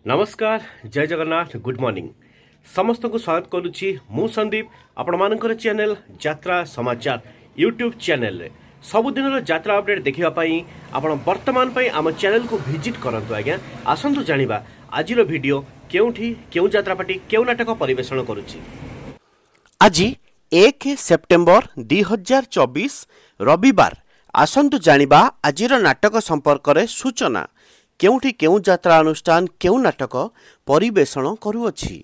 नमस्कार जय Jagannath good morning समस्त को स्वागत करुच्ची मु संदीप आपण मानकर चैनल यात्रा समाचार यूट्यूब चैनल रे सबुदिन यात्रा अपडेट देखापी आपण वर्तमान आम चैनल को विजिट करंतु आज्ञा आसंतु जानिबा आज वीडियो केउठी केउ यात्रा पार्टी केउ नाटक परिवेषण करुच्ची। आज 1 सेप्टेम्बर 2024 रविवार आसंतु जानिबा आजिर नाटक संपर्क रे सूचना केउठी केउ यात्रा अनुष्ठान केउ नाटक परिवेषण करुअछि।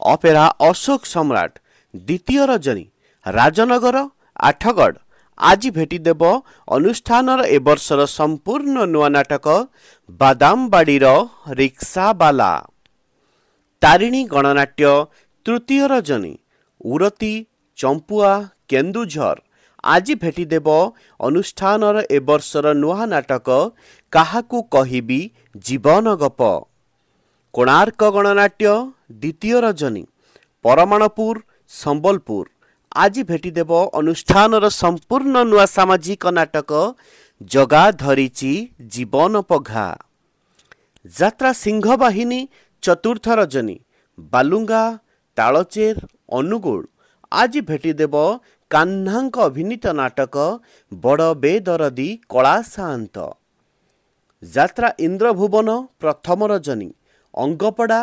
अपेरा अशोक सम्राट द्वितीय रजनी राजनगर आठगढ़ आज भेटिदेव अनुष्ठानर ए वर्षर संपूर्ण नुआ नाटक बादामबाड़ीर रिक्सावाला। तारिणी गणनाट्य तृतीय रजनी उरती चंपुआ केन्दुझर आज भेटिदेव अनुष्ठानर ए वर्षर नुआ नाटक काहाकू कहिबी जीवन गप। कोणार्क गणनाट्य द्वितीय रजनी परमाणपुर संबलपुर आज भेटिदेव अनुष्ठानर संपूर्ण नुआ सामाजिक नाटक जगा धरिची जीवन पघा। यात्रा सिंहबाहिनी चतुर्थ रजनी बालुंगा तालचेर अनुगुल आज भेटिदेव कान्हांक अभिनीत नाटक बड़ बेदरदी कला सान्त। यात्रा इंद्रभुवन प्रथम रजनी अंगपड़ा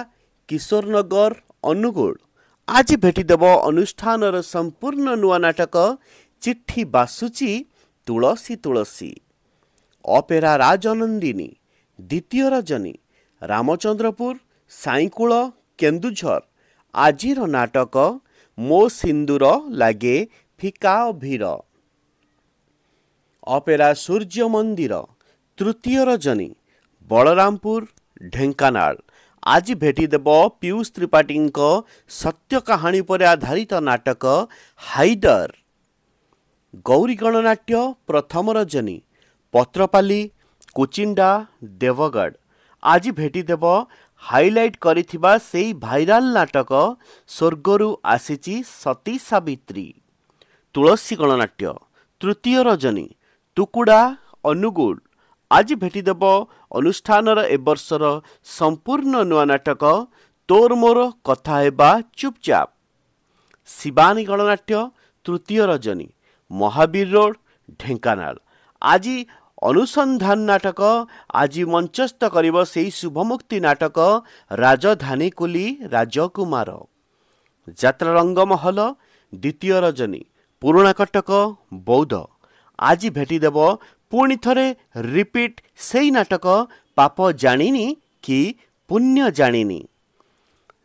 किशोरनगर अनुगुल आज भेटिदेव अनुष्ठानर संपूर्ण नुआ नाटक चिट्ठी बासुची तुलसी तुलसी। अपेरा राजनंदिनी द्वितीय रजनी रामचंद्रपुर साईकूल केन्दुझर आजिर नाटक मो सिंदूर लागे फिका भीर। अपेरा सूर्य मंदिर तृतीय रजनी बलरामपुर ढेंकानाल आज भेटिदेव पीयूष त्रिपाठी सत्य कहानी पर आधारित नाटक हाइडर। गौरी गणनाट्य प्रथम रजनी पत्रपाली कुचिंडा देवगढ़ आज भेटिदेव हाइलाइट करिथिबा सेई भाइराल नाटक स्वर्गरु आसीची सती सावित्री। तुलसी गणनाट्य तृतीय रजनी टुकुड़ा अनुगुल आज भेटिदेव अनुष्ठानर ए वर्षर संपूर्ण नुआ नाटक तोर मोर कथा हेबा चुपचाप। शिवानी गणनाट्य तृतीय रजनी महावीर रोड ढेंकानाल आज अनुसंधान नाटक आज मंचस्थ करिब सेई शुभमुक्ति नाटक राजधानी कुली राजकुमार। यात्रा रंगमहल द्वितीय रजनी पुराणा कटक बौद्ध आज भेटिदेव पुणी थरे रिपीट सेई नाटक पाप जानिनी कि पुण्य जानिनी।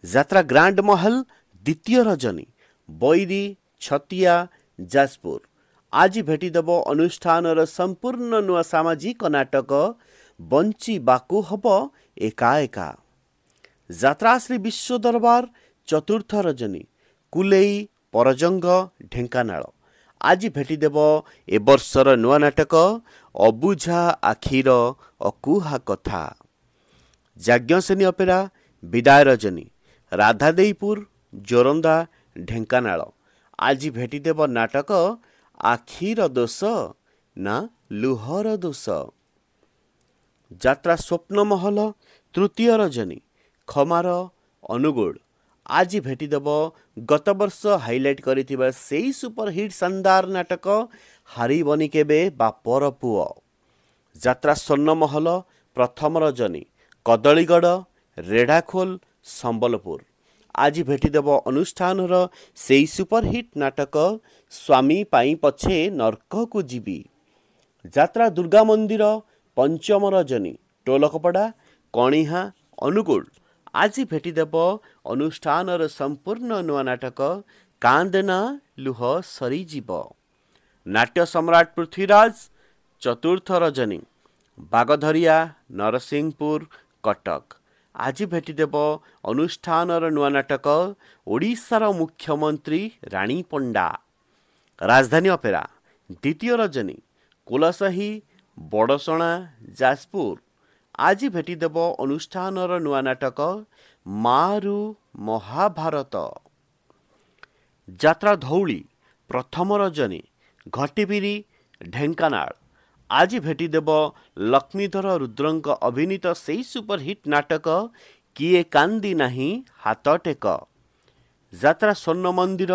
यात्रा ग्रांड महल द्वितीय रजनी बैरी छतिया जाजपुर आज भेटिदेव अनुष्ठानर संपूर्ण नुआ सामाजिक नाटक बंची बाकू हब एका एका। यात्रा श्री विश्व दरबार चतुर्थ रजनी कुलेई परजंग ढेंकानाल आज भेटिदेव ए वर्षर नुआ नाटक अबुझा आखिर अकुहा कथा। जाज्ञसेनी अपेरा विदाय रजनी राधादेईपुर जोरंदा ढेंकानाल आज भेटिदेव नाटक आखिर दोष ना लुहर दोष। यात्रा स्वप्नमहल तृतीय रजनी खमार अनुगुल आज भेटिदेव गत वर्ष हाइलाइट करिथिबा सेई सुपरहिट शानदार नाटक हारिबनी केबे बापर पुओ। यात्रा स्वर्णमहल प्रथम रजनी कदलीगढ़ रेढ़ाखोल संबलपुर आज भेटिदेव अनुष्ठानर सेई सुपरहिट नाटक स्वामी पाई पछे नरक को जीवी। यात्रा दुर्गा मंदिर पंचम रजनी टोलकपड़ा कणिहा अनुगुल आज भेटिदेव अनुष्ठानर संपूर्ण नुआ नाटक कांदेना लुह सरीजीव। नाट्य सम्राट पृथ्वीराज चतुर्थ रजनी बागधरिया नरसिंहपुर कटक आज भेटिदेव अनुष्ठानर नुआ नाटक ओडिशार मुख्यमंत्री राणी पंडा। राजधानी अपेरा द्वितीय रजनी कुलसाही बड़सणा जाजपुर आज भेटिदेव अनुष्ठानर नुआ नाटक मारु महाभारत। यात्रा धौली प्रथम रजनी घटीबिरी ढेंकानाल आज भेटिदेव लक्ष्मीधर रुद्रंक अभिनीत सेई सुपरहिट नाटक କିଏ କାନ୍ଦି ନାହିଁ ହାତ ଟେକ। ଯାତ୍ରା ସ୍ୱର୍ଣ୍ଣ ମନ୍ଦିର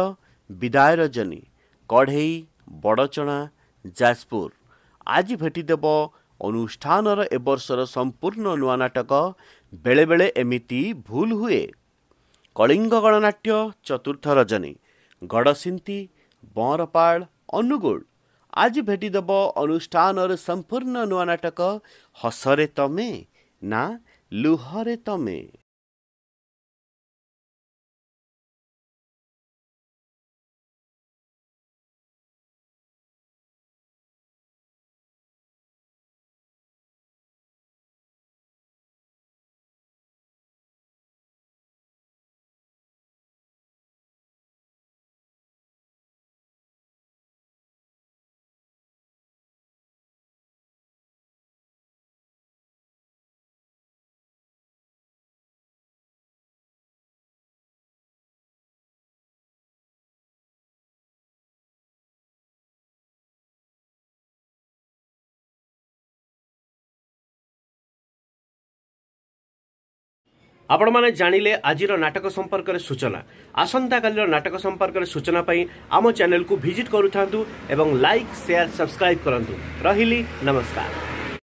ବିଦାୟ ରଜନୀ କଢ଼େଇ ବଡ଼ଚଣା ଯାଜପୁର। ଆଜି ଭେଟିଦେବ ଅନୁଷ୍ଠାନର ଏ ବର୍ଷର ସମ୍ପୂର୍ଣ୍ଣ ନୂଆ ନାଟକ ବେଳେବେଳେ ଏମିତି ଭୁଲ ହୁଏ। କଳିଙ୍ଗ ଗଣନାଟ୍ୟ ଚତୁର୍ଥ ରଜନୀ ଗଡ଼ସିନ୍ତି ବଁରପାଳ ଅନୁଗୁଳ। ଆଜି ଭେଟିଦେବ ଅନୁଷ୍ଠାନର ସମ୍ପୂର୍ଣ୍ଣ ନୂଆ ନାଟକ ହସରେ ତମେ ନା ଲୁହରେ ତମେ। ଆପଣମାନେ ଜାଣିଲେ ଆଜିର ନାଟକ ସମ୍ପର୍କରେ ସୂଚନା। ଆସନ୍ତାକାଲିର ନାଟକ ସମ୍ପର୍କରେ ସୂଚନା ପାଇଁ ଆମ ଚ୍ୟାନେଲକୁ ଭିଜିଟ୍ କରୁଥାନ୍ତୁ ଏବଂ ଲାଇକ୍ ସେୟାର ସବସ୍କ୍ରାଇବ୍ କରନ୍ତୁ। ରହିଲି, ନମସ୍କାର।